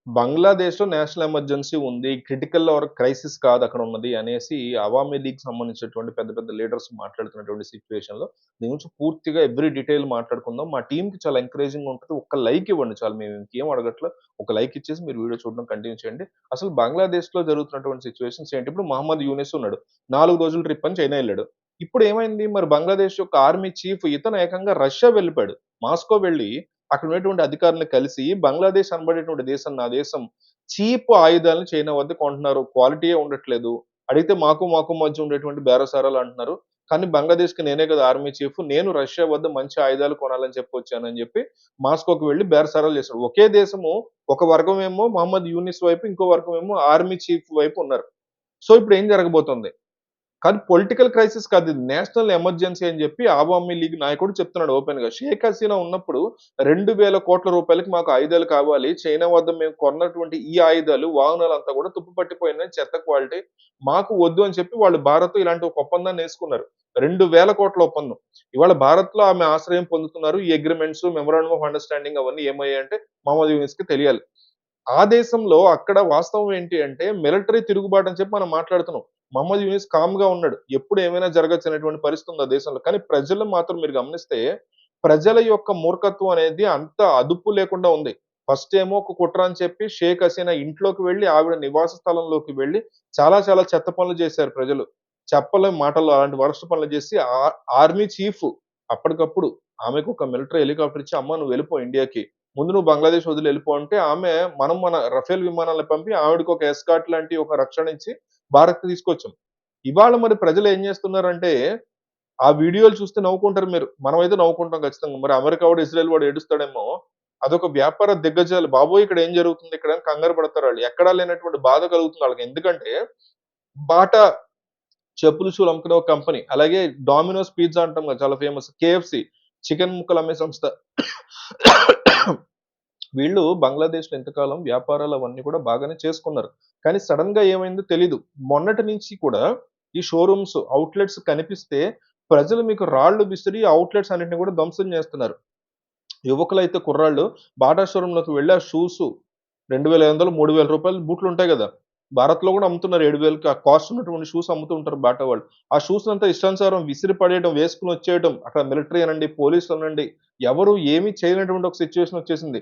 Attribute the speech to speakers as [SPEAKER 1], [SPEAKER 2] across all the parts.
[SPEAKER 1] బంగ్లాదేశ్‌లో national emergency ఉంది. Critical are crisis కాదు అక్కడున్నది అనేసి అవామీ లీగ్‌కి సంబంధించినటువంటి పెద్ద పెద్ద లీడర్స్ మాట్లాడుతున్నటువంటి సిట్యుయేషన్‌లో దీని గురించి పూర్తిగా ఎవ్రి డీటెయిల్ మాట్లాడుకుందాం. మా టీమ్‌కి చాలా ఎంకరేజింగ్‌గా ఉంటది. ఒక్క లైక్ ఇవ్వండి చాలు. మేము ఇంకేం అడగట్ల. ఒక లైక్ ఇచ్చేసి మీరు వీడియో చూడడం కంటిన్యూ చేయండి. అసలు బంగ్లాదేశ్‌లో జరుగుతున్నటువంటి సిట్యుయేషన్స్ ఏంటి? ఇప్పుడు మహమ్మద్ యూనిస్ ఉన్నాడు. 4 రోజుల ట్రిప్ అని చైనా ఎళ్ళాడు. ఇప్పుడు ఏమైంది? మరి బంగ్లాదేశ్ యొక్క ఆర్మీ చీఫ్ ఇతను ఏకంగా రష్యా వెళ్ళిపోయాడు. మాస్కో వెళ్లి అక్కడ ఉన్నటువంటి అధికారులను కలిసి బంగ్లాదేశ్ అనబడేటువంటి దేశం నా దేశం చీప్ ఆయుధాలను చైనా వద్ద కొంటున్నారు. క్వాలిటీయే ఉండట్లేదు. అడిగితే మాకు మధ్య ఉండేటువంటి బేరసారాలు అంటున్నారు. కానీ బంగ్లాదేశ్‌కి నేనే కదా ఆర్మీ చీఫ్. నేను రష్యా వద్ద మంచి ఆయుధాలు కొనాలని చెప్పి వచ్చానని చెప్పి మాస్కోకి వెళ్లి బేరసారాలు చేశాడు. ఒకే దేశము ఒక వర్గమేమో మహమ్మద్ యూనిస్ వైపు, ఇంకో వర్గమేమో ఆర్మీ చీఫ్ వైపు ఉన్నారు. సో ఇప్పుడు ఏం జరగబోతుంది? కానీ పొలిటికల్ క్రైసిస్ కాదు ఇది. నేషనల్ ఎమర్జెన్సీ అని చెప్పి అవామీ లీగ్ నాయకుడు చెప్తున్నాడు ఓపెన్‌గా. షేక్ హసీనా ఉన్నప్పుడు 2000,00,00,000 మాకు ఆయుధాలు కావాలి. చైనా వద్ద మేము కొన్నటువంటి ఈ ఆయుధాలు, వాహనాలంతా కూడా తుప్పు పట్టిపోయినాయి. చెత్త క్వాలిటీ. మాకు వద్దు అని చెప్పి వాళ్ళు భారత్‌తో ఇలాంటి ఒక ఒప్పందాన్ని యేసుకున్నారు. 2,000,00,00,000 ఒప్పందం. ఇవాళ భారత్‌లో ఆమె ఆశ్రయం పొందుతున్నారు. ఈ అగ్రీమెంట్స్, మెమోరాండమ్ ఆఫ్ అండర్‌స్టాండింగ్ అవన్నీ ఏమయ్యాయంటే మహమ్మద్ యూనిస్‌కి తెలియాలి. ఆ దేశంలో అక్కడ వాస్తవం ఏంటి అంటే మిలిటరీ తిరుగుబాటు అని చెప్పి మనం మాట్లాడుతున్నాం. మహమ్మద్ యూనిస్ కామ్‌గా ఉన్నాడు. ఎప్పుడు ఏమైనా జరగొచ్చు అనేటువంటి పరిస్థితి ఉంది ఆ దేశంలో. కానీ ప్రజలు మాత్రం మీరు గమనిస్తే ప్రజల యొక్క మూర్ఖత్వం అనేది అంత అదుపు లేకుండా ఉంది. ఫస్ట్ ఏమో ఒక కుట్ర అని చెప్పి షేక్ హసీనా ఇంట్లోకి వెళ్లి ఆవిడ నివాస స్థలంలోకి వెళ్లి చాలా చాలా చెత్త పనులు చేశారు ప్రజలు. చెప్పలేం మాటల్లో అలాంటి వరస్ట్ పనులు చేసి ఆర్మీ చీఫ్ అప్పటికప్పుడు ఆమెకు ఒక మిలిటరీ హెలికాప్టర్ ఇచ్చి అమ్మ నువ్వు వెళ్ళిపో ఇండియాకి. ముందు నువ్వు బంగ్లాదేశ్ వదిలి వెళ్ళిపో అంటే ఆమె మన రఫేల్ విమానాలను పంపి ఆవిడకి ఒక ఎస్కార్ట్ లాంటి ఒక రక్షణ ఇచ్చి భారత్‌కి తీసుకొచ్చాం. ఇవాళ మరి ప్రజలు ఏం చేస్తున్నారంటే, ఆ వీడియోలు చూస్తే నవ్వుకుంటారు మీరు. మనమైతే నవ్వుకుంటాం ఖచ్చితంగా. మరి అమెరికా వాడు, ఇజ్రాయెల్ వాడు ఏడుస్తాడేమో. అదొక వ్యాపార దిగ్గజాలు. బాబోయ్! ఇక్కడ ఏం జరుగుతుంది ఇక్కడ అని కంగారు పడతారాళ్ళు. ఎక్కడా లేనటువంటి బాధ కలుగుతుంది ఆళ్ళకి. ఎందుకంటే బాటా చెప్పులు, షూలు అమ్ముకునే ఒక కంపెనీ. అలాగే డామినోస్ పిజ్జా అంటాం కదా! చాలా ఫేమస్. కేఎఫ్‌సి చికెన్ ముక్కలు అమ్మే సంస్థ. వీళ్ళు బంగ్లాదేశ్‌లో ఇంతకాలం వ్యాపారాలు అవన్నీ కూడా బాగానే చేసుకున్నారు. కానీ సడెన్‌గా ఏమైందో తెలీదు. మొన్నటి నుంచి కూడా ఈ షోరూమ్స్, ఔట్‌లెట్స్ కనిపిస్తే ప్రజలు మీకు రాళ్ళు విసిరి ఔట్‌లెట్స్ అన్నిటిని కూడా ధ్వంసం చేస్తున్నారు. యువకులైతే కుర్రాళ్ళు బాటా షోరూమ్‌లోకి వెళ్లి ఆ షూసు 2,500, రూ. 3,000 బూట్లుంటాయి గదా! భారత్‌లో గూడా అమ్ముతున్నారు 7,000కి ఆ కాస్ట్ ఉన్నటువంటి షూస్ అమ్ముతూ ఉంటారు బాటా వాళ్ళు. ఆ షూస్‌నంతా ఇష్టానుసారం విసిరి పడేయడం, వేసుకొనొచ్చేయటం. అక్కడ మిలిటరీ అనండి, పోలీసులనండి ఎవరు ఏమి చేయలేనటువంటి ఒక సిట్యుయేషన్ ఒచ్చేసింది.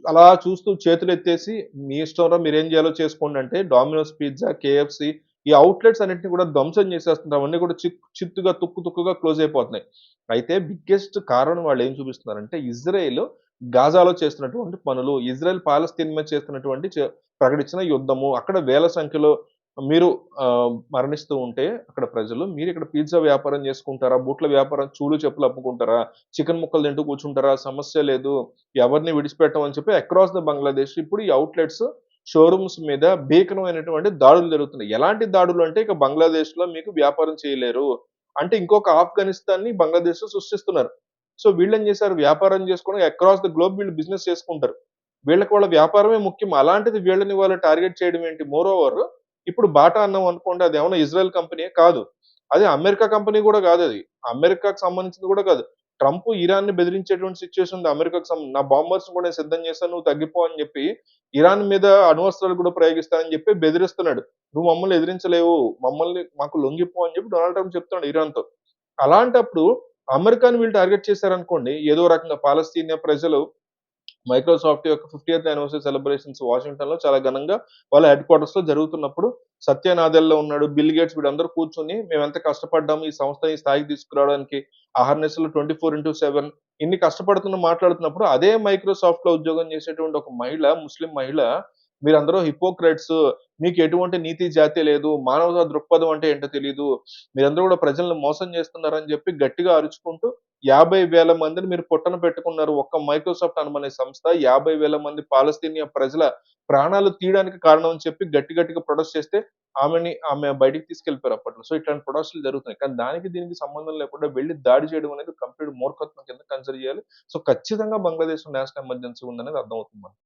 [SPEAKER 1] అలా చూస్తూ చేతులెత్తేసి మీ ఇష్టంరా మీరేం జేయాలో చేసుకోండంటే డామినోస్ పిజ్జా, కేఎఫ్‌సి ఈ ఔట్‌లెట్స్ అన్నిటిని కూడా ధ్వంసం చేసేస్తున్నారు. అవన్నీ కూడా చిత్తుగా తుక్కుగా క్లోజ్ అయిపోతున్నాయి. అయితే బిగ్గెస్ట్ కారణం వాళ్ళేం చూపిస్తున్నారంటే ఇజ్రాయెల్ గాజాలో చేస్తున్నటువంటి పనులు. ఇజ్రాయెల్ పాలస్తీన్ మీద చేస్తున్నటువంటి ప్రకటించిన యుద్ధము. అక్కడ వేల సంఖ్యలో మీరు మరణిస్తూ ఉంటే అక్కడ ప్రజలు మీరిక్కడ పిజ్జా వ్యాపారం చేసుకుంటారా? బూట్ల వ్యాపారం చెప్పులు అమ్ముకుంటారా? చికెన్ ముక్కలు తింటూ కూర్చుంటారా? సమస్య లేదు. ఎవరిని విడిచిపెట్టం అని చెప్పి అక్రాస్ ద బంగ్లాదేశ్ ఇప్పుడు ఈ ఔట్‌లెట్స్, షోరూమ్స్ మీద భీకరమైనటువంటి దాడులు జరుగుతున్నాయి. ఎలాంటి దాడులు అంటే ఇక బంగ్లాదేశ్‌లో మీకు వ్యాపారం చేయలేరు. అంటే ఇంకొక ఆఫ్ఘనిస్తాన్‌ని బంగ్లాదేశ్‌లో సృష్టిస్తున్నారు. సో వీళ్ళేం చేశారు వ్యాపారం చేసుకోవడం అక్రాస్ ద గ్లోబ్ వీళ్ళు బిజినెస్ చేసుకుంటారు. వీళ్ళకి వాళ్ళ వ్యాపారమే ముఖ్యం. అలాంటిది వీళ్ళని వాళ్ళు టార్గెట్ చేయడం ఏంటి? మోరోవర్ ఇప్పుడు బాటా అన్నాం అనుకోండి అదేమన్నా ఇజ్రాయెల్ కంపెనీయే కాదు. అది అమెరికా కంపెనీ గూడా గాదది. అమెరికాకి సంబంధించింది గూడా కాదు. ట్రంప్ ఇరాన్‌ని బెదిరించేటువంటి సిట్యుయేషన్ ఉంది అమెరికాకి నా బాంబర్స్‌ని కూడా నేను సిద్ధం చేశాను. నువ్వు తగ్గిపో అని జెప్పి ఇరాన్ మీద అణ్వస్త్రాలు కూడా ప్రయోగిస్తానని జెప్పి బెదిరిస్తున్నాడు. నువ్వు మమ్మల్ని ఎదిరించలేవు. మాకు లొంగిపో అని జెప్పి డొనాల్డ్ ట్రంప్ చెప్తున్నాడు ఇరాన్‌తో. అలాంటప్పుడు అమెరికాని వీళ్ళు టార్గెట్ చేశారనుకోండి, ఏదో రకంగా పాలస్తీనియా ప్రజలు మైక్రోసాఫ్ట్ యొక్క 50థ్ యానివర్సరీ సెలబ్రేషన్స్ వాషింగ్టన్‌లో చాలా ఘనంగా వాళ్ళ హెడ్ క్వార్టర్స్‌లో జరుగుతున్నప్పుడు సత్య నాదెల్లా ఉన్నాడు, బిల్ గేట్స్ వీళ్ళందరూ కూర్చొని మేమెంత కష్టపడ్డాము ఈ సంస్థని ఈ స్థాయికి తీసుకురావడానికి. అహర్నిశలు 24/7 ఇన్ని కష్టపడుతున్నా మాట్లాడుతున్నప్పుడు అదే మైక్రోసాఫ్ట్‌లో ఉద్యోగం చేసేటువంటి ఒక మహిళ, ముస్లిం మహిళ మీరందరూ హిపోక్రైట్స్ మీకు ఎటువంటి నీతి జాతి లేదు. మానవతా దృక్పథం అంటే ఏంటో తెలీదు. మీరందరూ కూడా ప్రజల్ని మోసం చేస్తున్నారని చెప్పి గట్టిగా అరుచుకుంటూ 50,000 మందిని మీరు పొట్టన పెట్టుకున్నారు. ఒక్క మైక్రోసాఫ్ట్ అనబడే సంస్థ 50,000 మంది పాలస్తీనియా ప్రజల ప్రాణాలు తీయడానికి కారణం అని చెప్పి గట్టిగా ప్రొటెస్ట్ చేస్తే ఆమె బయటికి తీసుకెళ్ళిపోయారు అప్పట్లో. సో, ఇట్లాంటి ప్రొటెస్ట్‌లు జరుగుతున్నాయి. కానీ దానికి దీనికి సంబంధం లేకుండా వెళ్లి దాడి చేయడం అనేది కంప్లీట్ మూర్ఖత్వం కింద కన్సిడర్ చేయాలి. సో, ఖచ్చితంగా బంగ్లాదేశ్‌లో నేషనల్ ఎమర్జెన్సీ ఉందనేది అర్థమవుతుంది మనకి.